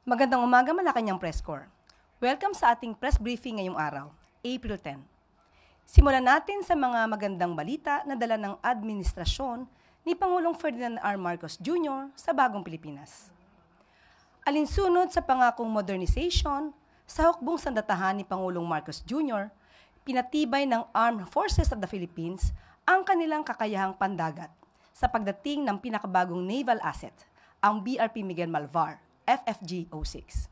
Magandang umaga, Malacanang Press Corps. Welcome sa ating press briefing ngayong araw, April 10. Simulan natin sa mga magandang balita na dala ng administrasyon ni Pangulong Ferdinand R. Marcos Jr. sa bagong Pilipinas. Alinsunod sa pangakong modernization, sa hukbong sandatahan ni Pangulong Marcos Jr., pinatibay ng Armed Forces of the Philippines ang kanilang kakayahang pandagat sa pagdating ng pinakabagong naval asset, ang BRP Miguel Malvar, FFG-06.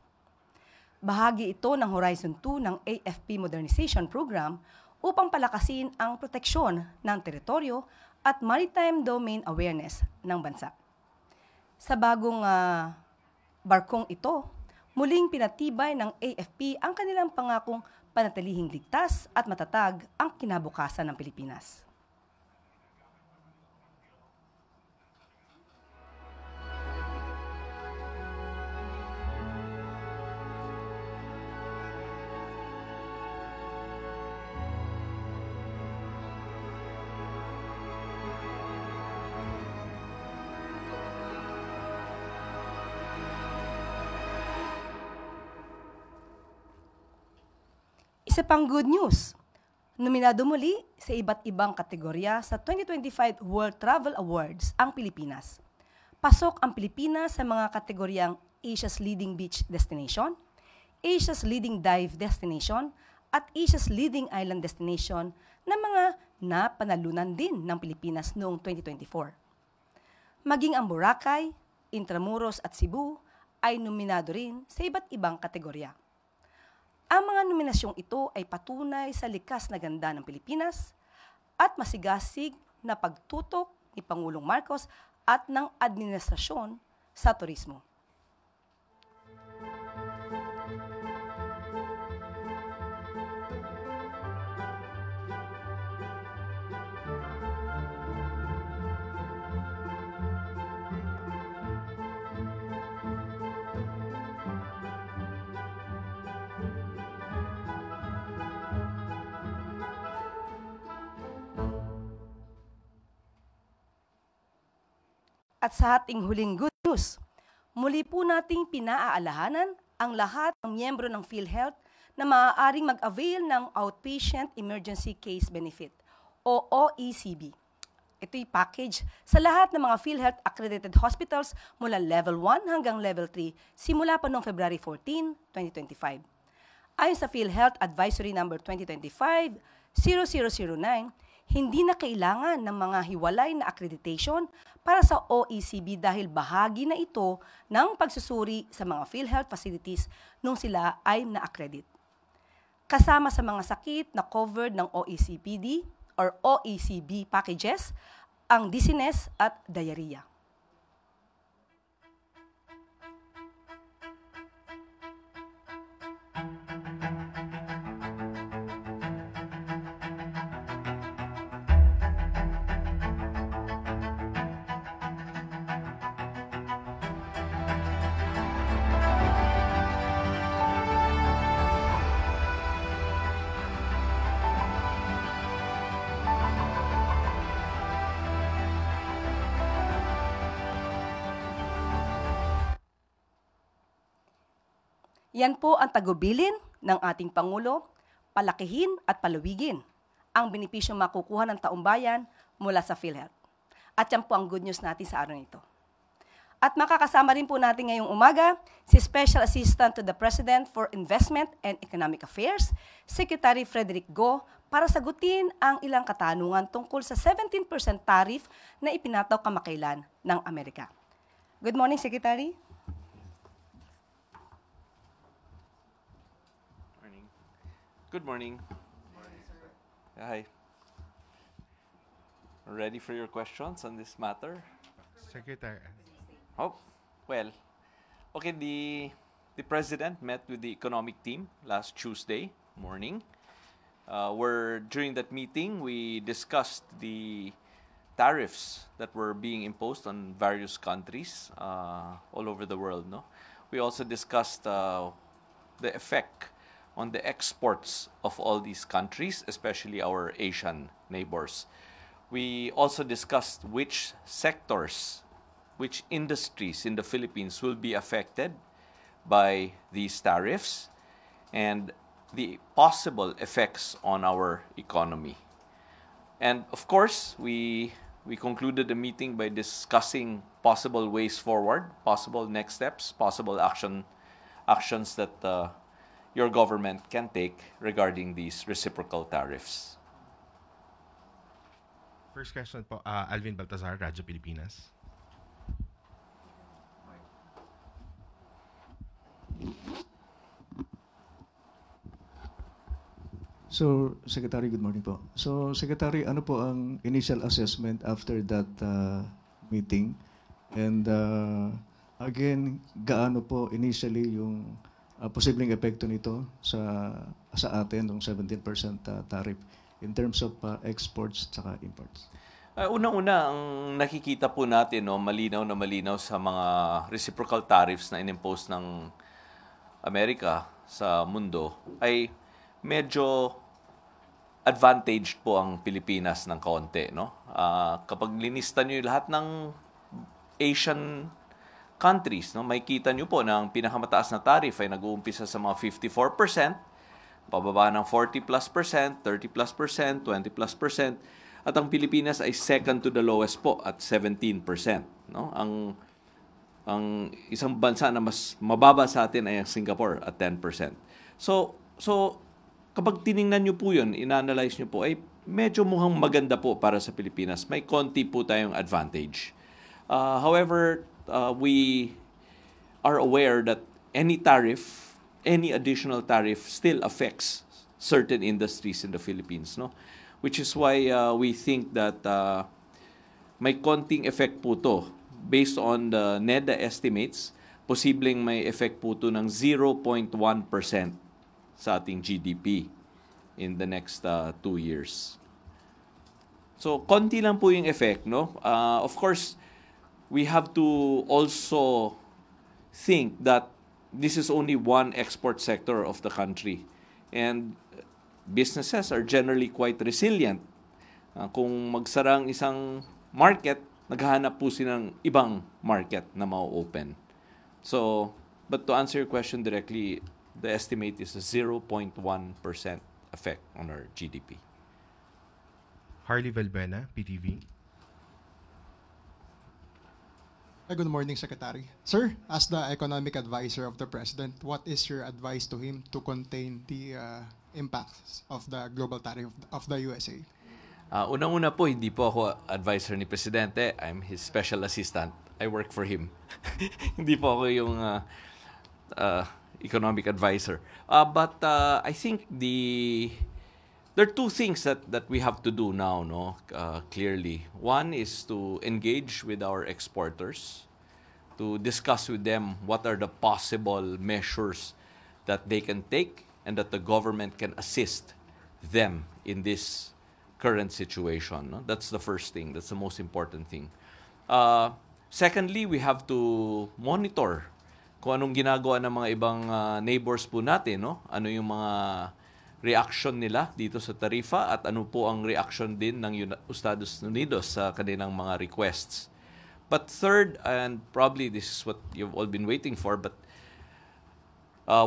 Bahagi ito ng Horizon 2 ng AFP Modernization Program upang palakasin ang proteksyon ng teritoryo at maritime domain awareness ng bansa. Sa bagong barkong ito, muling pinatibay ng AFP ang kanilang pangakong panatilihing ligtas at matatag ang kinabukasan ng Pilipinas. Isa pang good news, nominado muli sa iba't ibang kategorya sa 2025 World Travel Awards ang Pilipinas. Pasok ang Pilipinas sa mga kategoryang Asia's Leading Beach Destination, Asia's Leading Dive Destination, at Asia's Leading Island Destination na mga napanalunan din ng Pilipinas noong 2024. Maging ang Boracay, Intramuros at Cebu ay nominado rin sa iba't ibang kategorya. Ang mga nominasyong ito ay patunay sa likas na ganda ng Pilipinas at masigasig na pagtutok ni Pangulong Marcos at ng administrasyon sa turismo. At sa ating huling good news, muli po nating pinaaalahanan ang lahat ng miyembro ng PhilHealth na maaaring mag-avail ng Outpatient Emergency Case Benefit o OECB. Ito'y package sa lahat ng mga PhilHealth accredited hospitals mula Level 1 hanggang Level 3 simula pa noong February 14, 2025. Ayon sa PhilHealth Advisory Number 2025-0009, hindi na kailangan ng mga hiwalay na accreditation para sa OECB dahil bahagi na ito ng pagsusuri sa mga PhilHealth facilities nung sila ay na-accredit. Kasama sa mga sakit na covered ng OECPD or OECB packages, ang dizziness at diarrhea. Yan po ang tagubilin ng ating Pangulo, palakihin at palawigin ang benepisyong makukuha ng taumbayan mula sa PhilHealth. At yan po ang good news natin sa araw nito. At makakasama rin po natin ngayong umaga si Special Assistant to the President for Investment and Economic Affairs, Secretary Frederick Go, para sagutin ang ilang katanungan tungkol sa 17% tariff na ipinataw kamakailan ng Amerika. Good morning, Secretary. Good morning. Hi. Ready for your questions on this matter? Secretary. Oh, well, okay, the President met with the economic team last Tuesday morning, where during that meeting we discussed the tariffs that were being imposed on various countries all over the world. No, we also discussed the effect on the exports of all these countries, especially our Asian neighbors. We also discussed which sectors, which industries in the Philippines will be affected by these tariffs and the possible effects on our economy. And of course, we concluded the meeting by discussing possible ways forward, possible next steps, possible actions that your government can take regarding these reciprocal tariffs. First question po, Alvin Baltazar, Radyo Pilipinas. So, Secretary, good morning po. So, Secretary, ano po ang initial assessment after that meeting? And again, gaano po initially yung posibleng epekto nito sa atin, ng 17% tariff in terms of exports at imports? Unang-una, ang nakikita po natin, no, malinaw na malinaw sa mga reciprocal tariffs na inimpose ng Amerika sa mundo, ay medyo advantaged po ang Pilipinas ng kaunti, no? Kapag linista niyo lahat ng Asian countries, no, makikita niyo po na ang pinakamataas na tariff ay nag-uumpisa sa mga 54%, pababa ng 40+%, 30+%, 20+%, at ang Pilipinas ay second to the lowest po at 17%, no? Ang isang bansa na mas mababa sa atin ay ang Singapore at 10%. So kapag tiningnan nyo po yun, in-analyze nyo po, ay medyo mukhang maganda po para sa Pilipinas. May konti po tayong advantage. However, we are aware that any tariff, any additional tariff still affects certain industries in the Philippines, no? Which is why we think that may konting effect po to. Based on the NEDA estimates, posibleng may effect po to ng 0.1% sa ating GDP in the next 2 years. So, konti lang po yung effect, no? Of course, we have to also think that this is only one export sector of the country. And businesses are generally quite resilient. Kung magsara ang isang market, naghahanap po silang ibang market na ma-open. So, but to answer your question directly, the estimate is a 0.1% effect on our GDP. Harley Valbuena, PTV. Good morning, Secretary. Sir, as the economic advisor of the President, what is your advice to him to contain the impacts of the global tariff of the USA? Unang-una po, hindi po ako advisor ni Presidente. I'm his special assistant. I work for him. Hindi po ako yung economic advisor. But I think there are two things that we have to do now, no? Clearly. One is to engage with our exporters, to discuss with them what are the possible measures that they can take and that the government can assist them in this current situation. No? That's the first thing. That's the most important thing. Secondly, we have to monitor kung anong ginagawa ng mga ibang neighbors po natin. No? Ano yung mga reaction nila dito sa tarifa at ano po ang reaction din ng Estados Unidos sa kanilang mga requests. But third, and probably this is what you've all been waiting for, but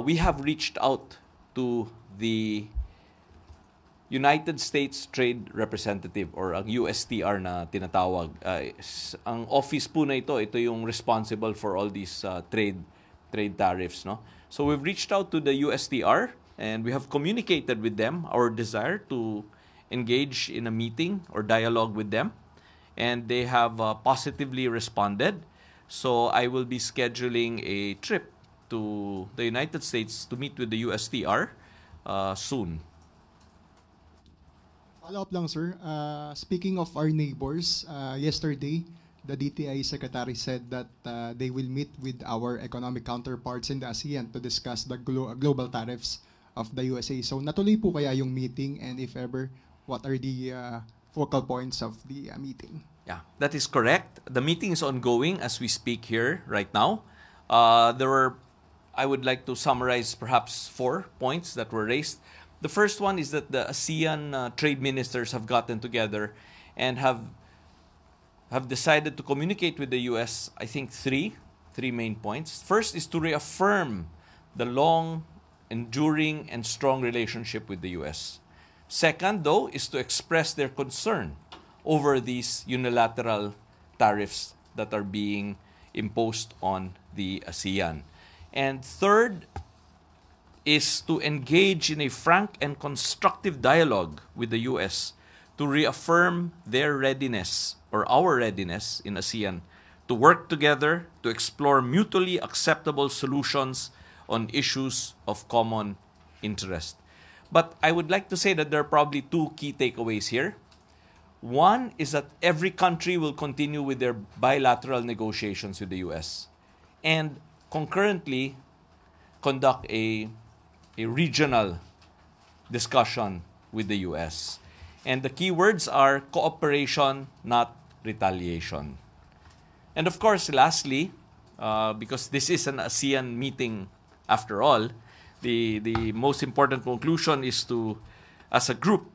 we have reached out to the United States Trade Representative or ang USTR na tinatawag. Ang office po na ito yung responsible for all these trade tariffs, no? So we've reached out to the USTR and we have communicated with them our desire to engage in a meeting or dialogue with them, and they have positively responded. So I will be scheduling a trip to the United States to meet with the USTR soon. Follow-up lang, sir. Speaking of our neighbors, yesterday, the DTI Secretary said that they will meet with our economic counterparts in the ASEAN to discuss the global tariffs of the USA. So natuloy po kaya yung meeting, and if ever, what are the focal points of the meeting? Yeah, that is correct. The meeting is ongoing as we speak here right now. I would like to summarize perhaps 4 points that were raised. The first one is that the ASEAN trade ministers have gotten together and have decided to communicate with the US, I think three three main points. First is to reaffirm the long, enduring, and strong relationship with the U.S. Second, though, is to express their concern over these unilateral tariffs that are being imposed on the ASEAN. And third is to engage in a frank and constructive dialogue with the U.S. to reaffirm their readiness, or our readiness in ASEAN, to work together to explore mutually acceptable solutions on issues of common interest. But I would like to say that there are probably two key takeaways here. One is that every country will continue with their bilateral negotiations with the U.S. and concurrently conduct a regional discussion with the U.S. And the key words are cooperation, not retaliation. And of course, lastly, because this is an ASEAN meeting after all, the most important conclusion is to, as a group,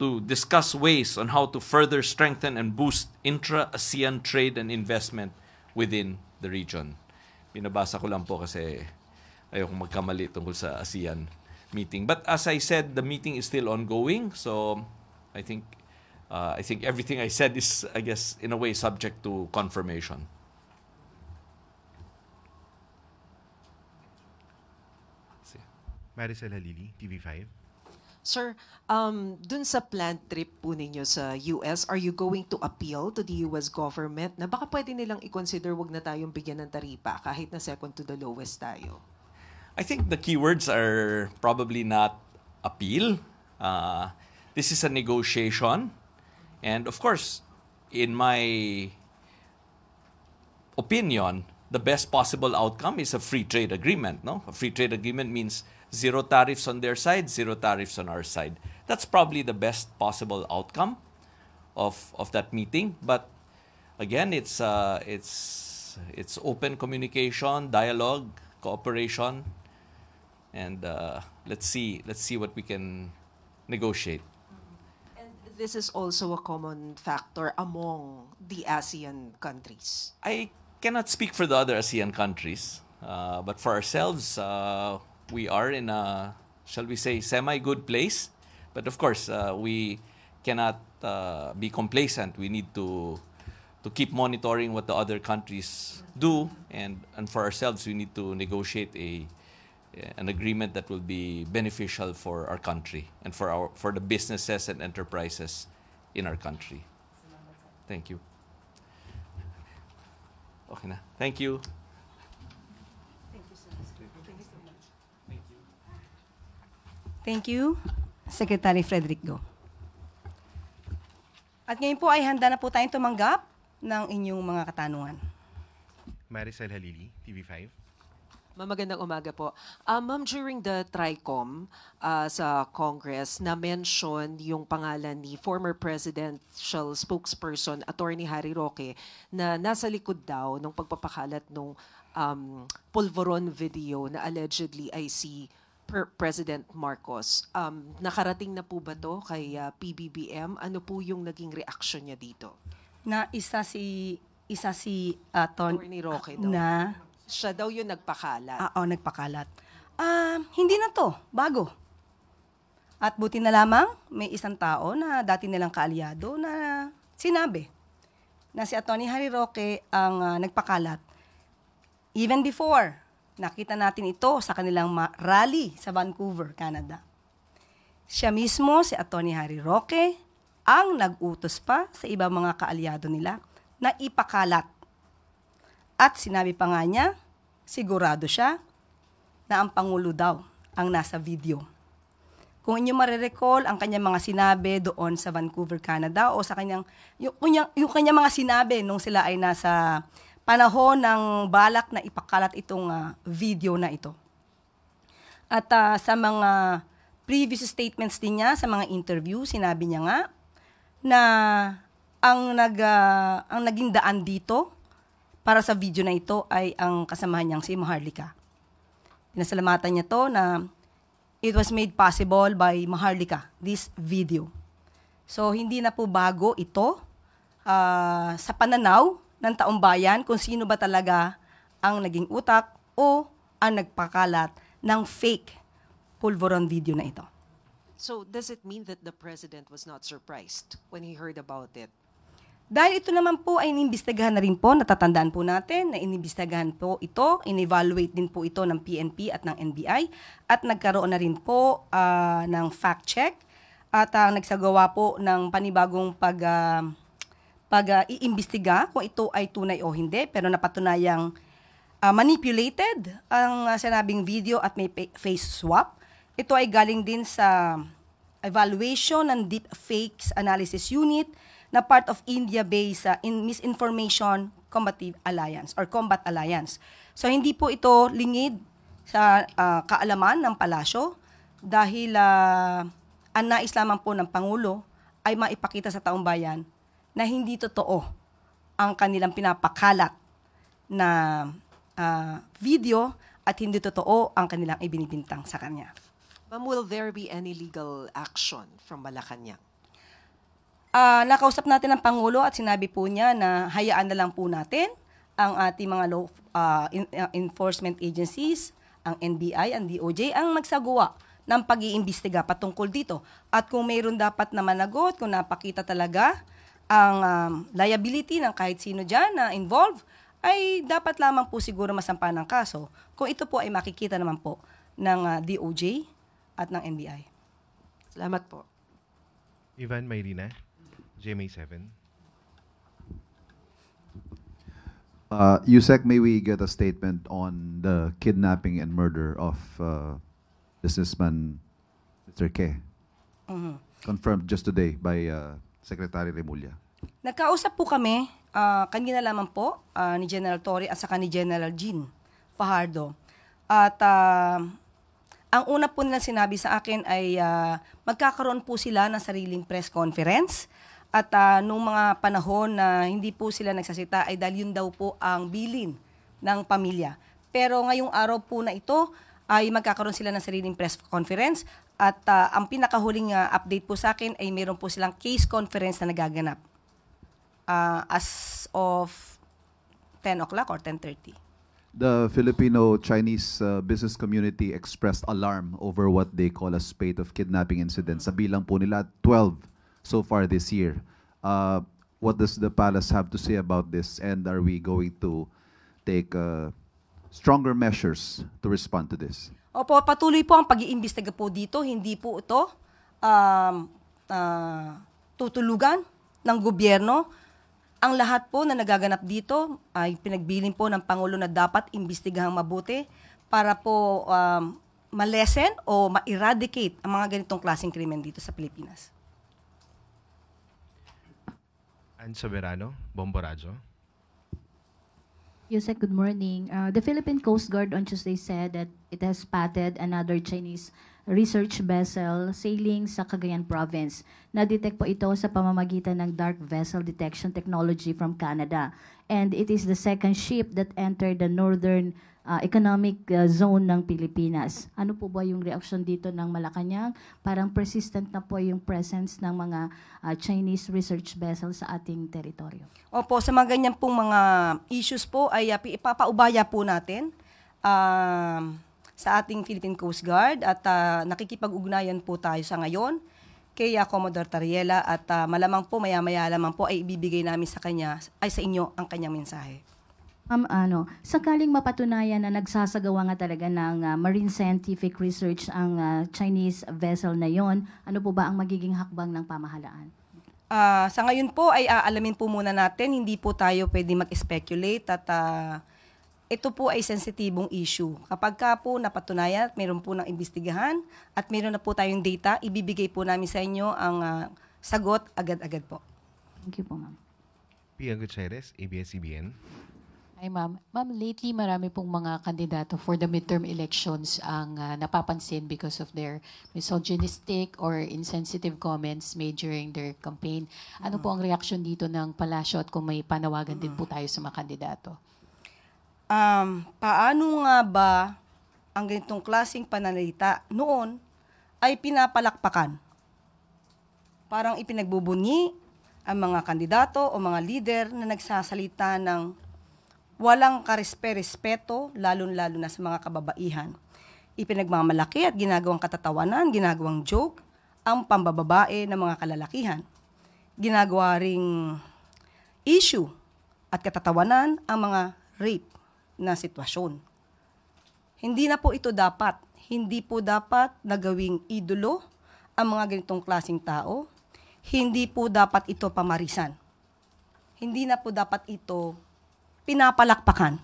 to discuss ways on how to further strengthen and boost intra-ASEAN trade and investment within the region. Binabasa ko lang po kasi ayokong magkamali tungkol sa ASEAN meeting. But as I said, the meeting is still ongoing, so I think everything I said is, I guess, in a way subject to confirmation. Maricel Halili, TV5. Sir, dun sa planned trip po ninyo sa US, are you going to appeal to the US government na baka pwede nilang i-consider wag na tayong bigyan ng taripa kahit na second to the lowest tayo? I think the key words are probably not appeal. This is a negotiation. And of course, in my opinion, the best possible outcome is a free trade agreement. No? A free trade agreement means zero tariffs on their side, zero tariffs on our side. That's probably the best possible outcome of that meeting. But again, it's open communication, dialogue, cooperation, and let's see what we can negotiate. And this is also a common factor among the ASEAN countries. I cannot speak for the other ASEAN countries, but for ourselves, we are in a, shall we say, semi-good place. But of course, we cannot be complacent. We need to keep monitoring what the other countries do, and for ourselves, we need to negotiate an agreement that will be beneficial for our country and for the businesses and enterprises in our country. Thank you. Okay na. Thank you. Thank you, Secretary Frederick Go. At ngayon po ay handa na po tayong tumanggap ng inyong mga katanungan. Maricel Halili, TV5. Magandang umaga po. Ma'am, during the TRICOM sa Congress, na-mention yung pangalan ni former presidential spokesperson, Attorney Harry Roque, na nasa likod daw ng pagpapakalat ng pulveron video na allegedly ay si President Marcos. Nakarating na po ba to kay PBBM? Ano po yung naging reaction niya dito? Na isa si Attorney Roque daw. na Siya daw yung nagpakalat. nagpakalat. Hindi na to, bago. At buti na lamang may isang tao na dati nilang kaalyado na sinabi na si Attorney Harry Roque ang nagpakalat. Even before, nakita natin ito sa kanilang rally sa Vancouver, Canada. Siya mismo, si Attorney Harry Roque, ang nag-utos pa sa ibang mga kaalyado nila na ipakalat. At sinabi pa nga niya, sigurado siya na ang Pangulo daw ang nasa video. Kung inyo marirecall ang kanyang mga sinabi doon sa Vancouver, Canada, o sa kanyang mga sinabi nung sila ay nasa panahon ng balak na ipakalat itong video na ito. At sa mga previous statements din niya, sa mga interview, sinabi niya nga na ang naging daan dito para sa video na ito ay ang kasamahan niyang si Maharlika. Pinasalamatan niya to na it was made possible by Maharlika, this video. So, hindi na po bago ito sa pananaw ng taong bayan kung sino ba talaga ang naging utak o ang nagpakalat ng fake pulveron video na ito. So does it mean that the president was not surprised when he heard about it? Dahil ito naman po ay inimbestigahan na rin po, natatandaan po natin na inimbestigahan po ito, in-evaluate din po ito ng PNP at ng NBI at nagkaroon na rin po ng fact check at nagsagawa po ng panibagong pag-iimbestiga kung ito ay tunay o hindi, pero napatunayang manipulated ang sinabing video at may face swap. Ito ay galing din sa evaluation ng Deep Fakes Analysis Unit na part of India-based Misinformation Combative Alliance or Combat Alliance. So hindi po ito lingid sa kaalaman ng palasyo dahil ang nais lamang po ng Pangulo ay maipakita sa taong bayan na hindi totoo ang kanilang pinapakalat na video at hindi totoo ang kanilang ibinibintang sa kanya. Ma'am, will there be any legal action from Malacanang? Nakausap natin ang Pangulo at sinabi po niya na hayaan na lang po natin ang ating mga law enforcement agencies, ang NBI, ang DOJ, ang magsagawa ng pag-iimbestiga patungkol dito. At kung mayroon dapat na managot, kung napakita talaga ang liability ng kahit sino dyan na involved, ay dapat lamang po siguro masampa ng kaso kung ito po ay makikita naman po ng DOJ at ng NBI. Salamat po. Ivan Mayrina, GMA7. Yusek, may we get a statement on the kidnapping and murder of businessman Mr. K? Confirmed just today by Secretary Remulla. Nagkausap po kami, kanina lamang po, ni General Torre at saka ni General Jean Fajardo. At ang una po nilang sinabi sa akin ay magkakaroon po sila ng sariling press conference. At nung mga panahon na hindi po sila nagsasita ay dahil yun daw po ang bilin ng pamilya. Pero ngayong araw po na ito ay magkakaroon sila ng sariling press conference. At ang pinakahuling update po sa akin ay meron po silang case conference na nagaganap as of 10 o'clock or 10:30. The Filipino-Chinese business community expressed alarm over what they call a spate of kidnapping incidents. Sa bilang po nila, 12 so far this year. What does the palace have to say about this, and are we going to take stronger measures to respond to this? Opo, patuloy po ang pag-iimbestiga po dito. Hindi po ito tutulugan ng gobyerno. Ang lahat po na nagaganap dito ay pinagbilin po ng Pangulo na dapat imbestigahang mabuti para po malesen o ma-eradicate ang mga ganitong klaseng krimen dito sa Pilipinas. Ann Soberano, Bomborazo. Yusek, good morning. The Philippine Coast Guard on Tuesday said that it has spotted another Chinese research vessel sailing sa Cagayan Province. Na-detect po ito sa pamamagitan ng dark vessel detection technology from Canada. And it is the second ship that entered the northern economic zone ng Pilipinas. Ano po ba yung reaction dito ng Malacanang? Parang persistent na po yung presence ng mga Chinese research vessel sa ating teritoryo. Opo, sa mga ganyan pong mga issues po ay ipapaubaya po natin sa ating Philippine Coast Guard at nakikipag-ugnayan po tayo sa ngayon kay Commodore Tariela at malamang po maya-maya lamang po ay ibibigay namin sa kanya ay sa inyo ang kanyang mensahe. Sakaling mapatunayan na nagsasagawa nga talaga ng marine scientific research ang Chinese vessel na yon, ano po ba ang magiging hakbang ng pamahalaan? Sa ngayon po ay aalamin po muna natin, hindi po tayo pwede mag-speculate at ito po ay sensitibong issue. Kapag ka po napatunayan at meron po ng imbestigahan at meron na po tayong data, ibibigay po namin sa inyo ang sagot agad-agad po. Thank you po, ma'am. Pia Gutierrez, ABS-CBN. Hi, ma'am. Ma'am, lately marami pong mga kandidato for the midterm elections ang napapansin because of their misogynistic or insensitive comments made during their campaign. Ano po ang reaksyon dito ng palasyo at kung may panawagan din po tayo sa mga kandidato? Paano nga ba ang ganitong klaseng pananalita noon ay pinapalakpakan? Parang ipinagbubunyi ang mga kandidato o mga leader na nagsasalita ng walang karespe-respeto, lalo-lalo na sa mga kababaihan. Ipinagmamalaki at ginagawang katatawanan, ginagawang joke, ang pambababae ng mga kalalakihan. Ginagawa ring issue at katatawanan ang mga rape na sitwasyon. Hindi na po ito dapat. Hindi po dapat na gawing idolo ang mga ganitong klaseng tao. Hindi po dapat ito pamarisan. Hindi na po dapat ito pinapalakpakan.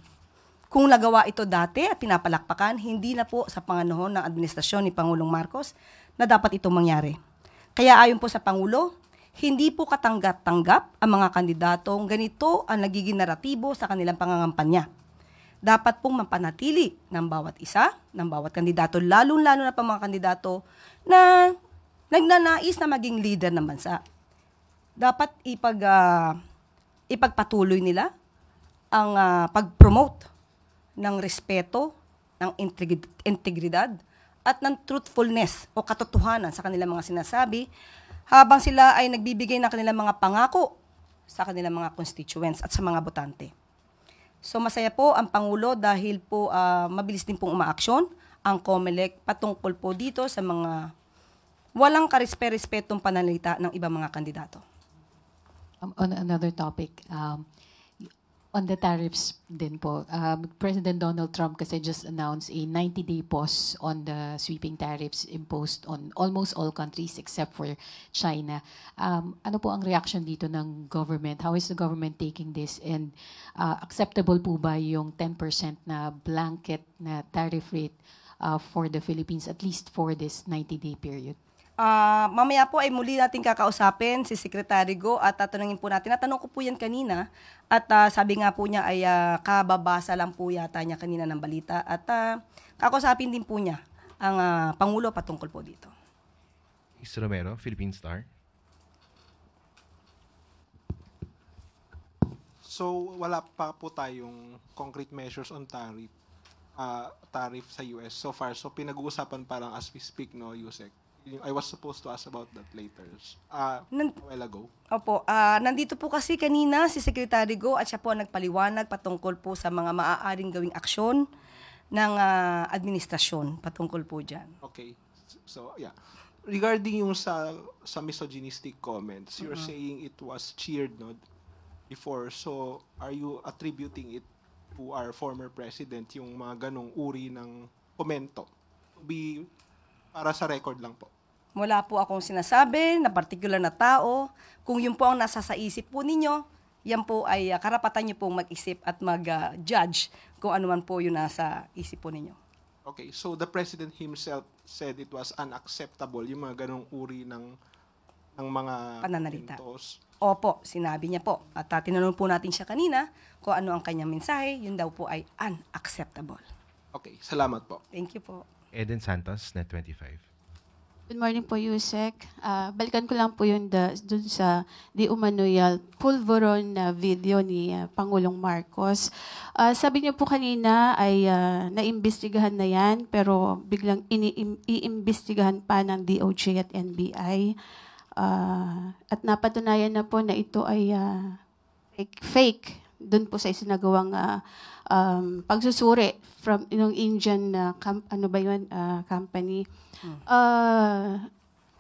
Kung nagawa ito dati at pinapalakpakan, hindi na po sa panganahon ng administrasyon ni Pangulong Marcos na dapat itong mangyari. Kaya ayon po sa Pangulo, hindi po katanggap-tanggap ang mga kandidatong ganito ang nagiging naratibo sa kanilang pangangampanya. Dapat pong mapanatili ng bawat isa, ng bawat kandidato, lalo-lalo na pa mga kandidato na nagnanais na maging leader ng bansa. Dapat ipagpatuloy nila ang pag-promote ng respeto, ng integridad, at ng truthfulness o katotohanan sa kanilang mga sinasabi habang sila ay nagbibigay ng kanilang mga pangako sa kanilang mga constituents at sa mga botante. So masaya po ang Pangulo dahil po mabilis din pong umaaksyon ang COMELEC patungkol po dito sa mga walang karespe-respetong pananalita ng ibang mga kandidato. On another topic, on the tariffs din po, President Donald Trump kasi just announced a 90-day pause on the sweeping tariffs imposed on almost all countries except for China. Ano po ang reaction dito ng government? How is the government taking this? And acceptable po ba yung 10% na blanket na tariff rate for the Philippines, at least for this 90-day period? Mamaya po ay muli natin kakausapin si Secretary Go at tatanungin po natin. Natanong ko po yan kanina at sabi nga po niya ay kababasa lang po yata niya kanina ng balita at kakausapin din po niya ang Pangulo patungkol po dito. Is Romero, Philippine Star. So wala pa po tayong concrete measures on tariff sa US so far. So pinag-uusapan pa lang as we speak, no, Yusek? I was supposed to ask about that later. A while ago. Opo, nandito po kasi kanina si Secretary Go at siya po nagpaliwanag patungkol po sa mga maaaring gawing aksyon ng administrasyon patungkol po dyan. Okay. So, yeah. Regarding yung sa misogynistic comments, you're saying it was cheered, no, before. So, are you attributing it to our former president, yung mga ganong uri ng komento? Para sa record lang po. Wala po akong sinasabi na particular na tao. Kung yun po ang nasa sa isip po ninyo, yan po ay karapatan nyo pong mag-isip at mag-judge kung ano man po yun nasa isip po ninyo. Okay, so the President himself said it was unacceptable, yung mga ganong uri ng mga pananalita. Pintos. Opo, sinabi niya po. At tinanong po natin siya kanina kung ano ang kanyang mensahe, yun daw po ay unacceptable. Okay, salamat po. Thank you po. Eden Santos, Net 25. Good morning po, Yusek. Balikan ko lang po yun dun sa di umano'y pulveron na video ni Pangulong Marcos. Sabi niyo po kanina ay naimbestigahan na yan, pero biglang iimbestigahan pa ng DOJ at NBI. At napatunayan na po na ito ay fake dun po sa isinagawang pagsusuri from yung Indian company.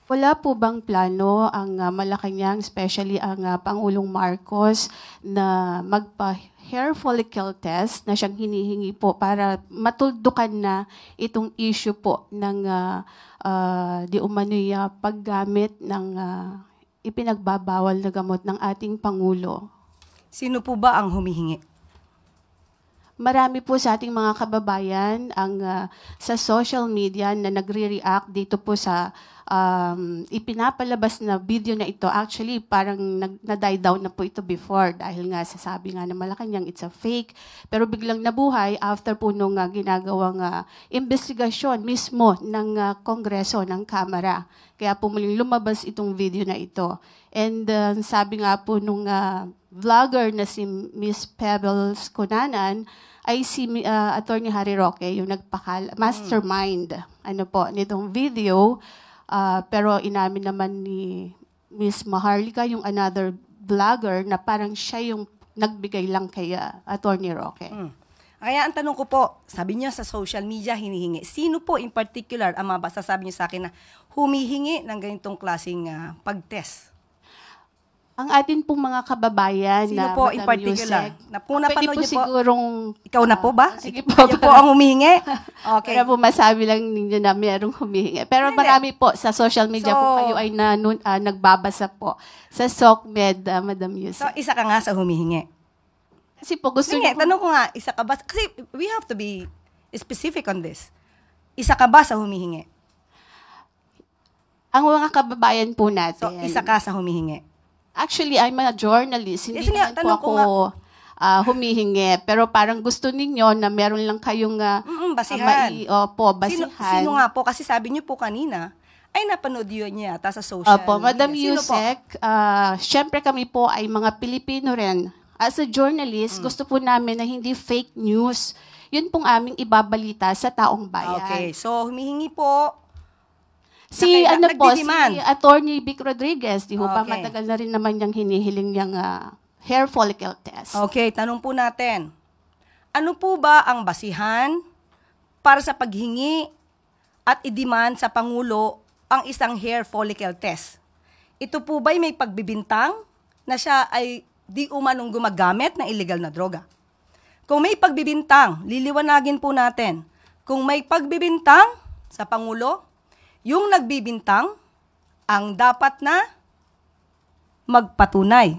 Wala po bang plano ang Malacanang, especially ang Pangulong Marcos, na magpa-hair follicle test na siyang hinihingi po para matuldukan na itong issue po ng di umano'y paggamit ng ipinagbabawal na gamot ng ating Pangulo? Sino po ba ang humihingi? Marami po sa ating mga kababayan ang sa social media na nagre-react dito po sa ipinapalabas na video na ito. Actually, parang na-die down na po ito before dahil nga sasabi nga na Malacanang it's a fake. Pero biglang nabuhay after po nung ginagawang investigasyon mismo ng Kongreso, ng Kamara. Kaya po muling lumabas itong video na ito. And sabi nga po nung vlogger na si Miss Pebbles Cunanan ay si Attorney Harry Roque, yung mastermind nitong video. Pero inamin naman ni Miss Maharlika, yung another vlogger, na parang siya yung nagbigay lang kay Attorney Roque. Kaya ang tanong ko po, sabi niyo sa social media hinihingi. Sino po in particular ang masasabi niyo sa akin na humihingi ng ganitong klaseng pag-test? Ang atin pong mga kababayan Sino na po in Madam particular? Yusek, Na po napanood pwede po niyo po. sigurong... Ikaw na po ba? Sige po. Kayo po ang humihingi? Okay. Para po masabi lang ninyo na mayroong humihingi. Pero Hindi. marami po sa social media So, po kayo ay nagbabasa po sa SOCMED, Madam So, Yusek. isa ka nga sa humihingi. Kasi po gusto Sige, niyo po, tanong ko nga, isa ka ba? Kasi we have to be specific on this. Isa ka ba sa humihingi? ang mga kababayan po natin. So, isa ka sa humihingi. Actually, I'm a journalist. Hindi Yes, nga, naman po tanong ako ko humihingi. Pero parang gusto ninyo na meron lang kayong basihan. basihan. Sino nga po? Kasi sabi niyo po kanina, ay napanood yun niya yata sa social Opo, Madam media. Sino po? Yusek, syempre kami po ay mga Pilipino rin. As a journalist, gusto po namin na hindi fake news. Yun pong aming ibabalita sa taong bayan. Okay, so humihingi po. Si nagdidiman. si Attorney Vic Rodriguez, di ho ba Okay. matagal na rin naman niyang hinihiling niyang hair follicle test. Okay, tanong po natin. Ano po ba ang basihan para sa paghingi at i-demand sa Pangulo ang isang hair follicle test? Ito po ba'y may pagbibintang na siya ay di umanong gumagamit ng illegal na droga? Kung may pagbibintang, liliwanagin po natin. Kung may pagbibintang sa Pangulo, yung nagbibintang ang dapat na magpatunay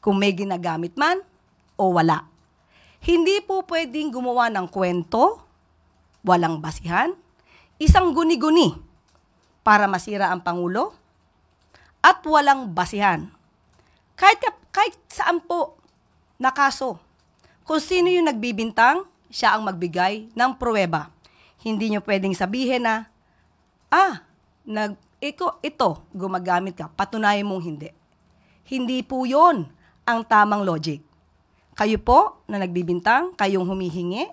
kung may ginagamit man o wala. Hindi po pwedeng gumawa ng kwento, walang basihan, isang guni-guni para masira ang Pangulo, at walang basihan. Kahit saan po na kaso, kung sino yung nagbibintang, siya ang magbigay ng pruweba. Hindi nyo pwedeng sabihin na, ito, gumagamit ka, patunayan mong hindi. Hindi po yon ang tamang logic. Kayo po na nagbibintang, kayong humihingi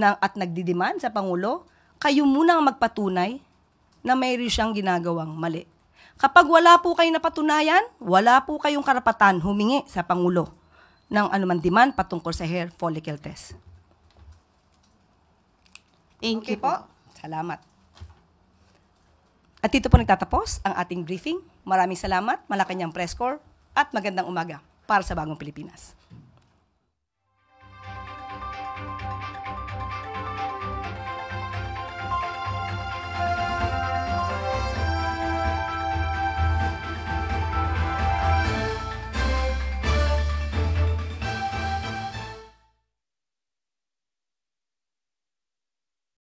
at nagdidiman sa Pangulo, kayo muna ang magpatunay na mayroon siyang ginagawang mali. Kapag wala po kayong napatunayan, wala po kayong karapatan humingi sa Pangulo ng anuman demand patungkol sa hair follicle test. Thank Okay you po. Salamat. At dito po nagtatapos ang ating briefing. Maraming salamat, Malacanang Press Corps, at magandang umaga para sa Bagong Pilipinas.